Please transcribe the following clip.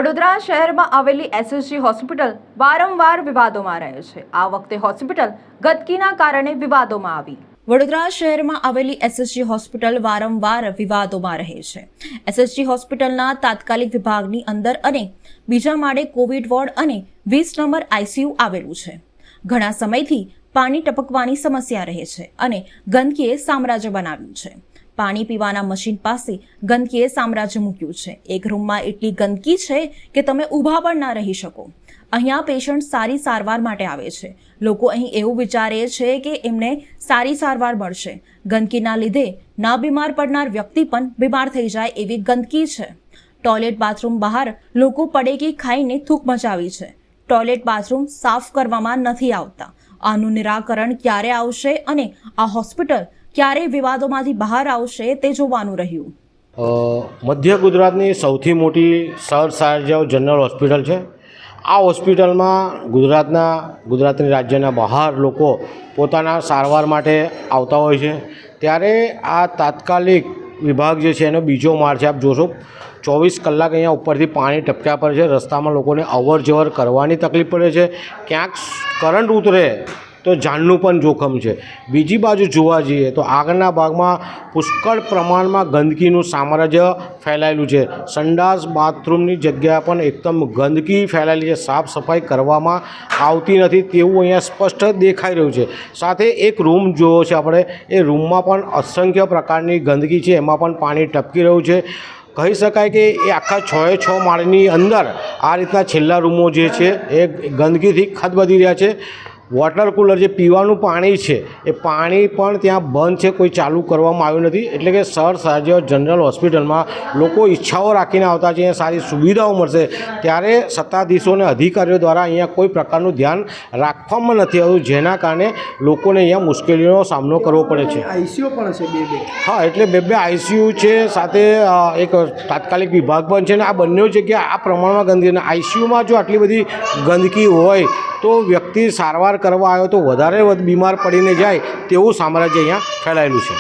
વડોદરા શહેરમાં આવેલી SSG hospital વારંવાર વિવાદોમાં રહે છે। આ વખતે હોસ્પિટલ ગંદકીના કારણે વિવાદોમાં આવી। વડોદરા શહેરમાં આવેલી એસએસજી હોસ્પિટલ વારંવાર વિવાદોમાં રહે છે। એસએસજી હોસ્પિટલના તાત્કાલિક વિભાગની અંદર અને બીજા માળે કોવિડ વોર્ડ અને 20 નંબર આઈસીયુ આવેલું છે। ઘણા સમયથી પાણી ટપકવાની સમસ્યા રહે છે અને ગંદકીએ સામ્રાજ્ય બનાવ્યું છે। પાણી પીવાના મશીન પાસે ગંદકીએ સામ્રાજ્ય મૂક્યું છે। એક રૂમમાં એટલી ગંદકી છે કે તમે ઊભા પણ ના રહી શકો। અહીંયા પેશન્ટ સારી સારવાર માટે આવે છે। લોકો અહીં એવું વિચારે છે કે એમને સારી સારવાર મળશે। ગંદકીના લીધે ના બીમાર પડનાર વ્યક્તિ પણ બીમાર થઈ જાય એવી ગંદકી છે। ટોયલેટ બાથરૂમ બહાર લોકો પડેકી ખાઈને થૂક મચાવી છે। ટોયલેટ બાથરૂમ સાફ કરવામાં નથી આવતા। આનું નિરાકરણ ક્યારે આવશે અને આ હોસ્પિટલ ક્યારે વિવાદોમાંથી બહાર આવશે તે જોવાનું રહ્યું। મધ્ય ગુજરાતની સૌથી મોટી સર સારજાઓ જનરલ હોસ્પિટલ છે। આ હોસ્પિટલમાં ગુજરાતની રાજ્યના બહાર લોકો પોતાના સારવાર માટે આવતા હોય છે। ત્યારે આ તાત્કાલિક વિભાગ જે છે એનો બીજો માળ છે। આપ જોશો 24 કલાક અહીંયા ઉપરથી પાણી ટપક્યા પર છે। રસ્તામાં લોકોને અવર જવર કરવાની તકલીફ પડે છે। ક્યાંક કરંટ ઉતરે તો જાનનું પણ જોખમ છે। બીજી બાજુ જોવા જઈએ તો આગળના ભાગમાં પુષ્કળ પ્રમાણમાં ગંદકીનું સામ્રાજ્ય ફેલાયેલું છે। સંડાસ બાથરૂમની જગ્યા પણ એકદમ ગંદકી ફેલાયેલી છે। સાફ સફાઈ કરવામાં આવતી નથી તેવું અહીંયા સ્પષ્ટ દેખાઈ રહ્યું છે। સાથે એક રૂમ જોયો છે આપણે, એ રૂમમાં પણ અસંખ્ય પ્રકારની ગંદકી છે, એમાં પણ પાણી ટપકી રહ્યું છે। કહી શકાય કે એ આખા 6 માળની અંદર આ રીતના છેલ્લા રૂમો જે છે એ ગંદકીથી ખદબદી રહ્યા છે। વોટર કુલર જે પીવાનું પાણી છે એ પાણી પણ ત્યાં બંધ છે, કોઈ ચાલુ કરવામાં આવ્યું નથી। એટલે કે સર સારજાઓ જનરલ હોસ્પિટલમાં લોકો ઈચ્છાઓ રાખીને આવતા છે, અહીંયા સારી સુવિધાઓ મળશે, ત્યારે સત્તાધીશો અને અધિકારીઓ દ્વારા અહીંયા કોઈ પ્રકારનું ધ્યાન રાખવામાં નથી આવ્યું, જેના કારણે લોકોને અહીંયા મુશ્કેલીઓનો સામનો કરવો પડે છે। આઈસીયુ પણ છે બે હા, એટલે બે આઈસીયુ છે, સાથે એક તાત્કાલિક વિભાગ પણ છે ને આ બંને જગ્યા આ પ્રમાણમાં ગંદકી, અને આઈસીયુમાં જો આટલી બધી ગંદકી હોય તો વ્યક્તિ સારવાર કરવા આવ્યો તો વધારે બીમાર પડીને જાય તેવું સામ્રાજ્ય અહીંયા ફેલાયેલું છે।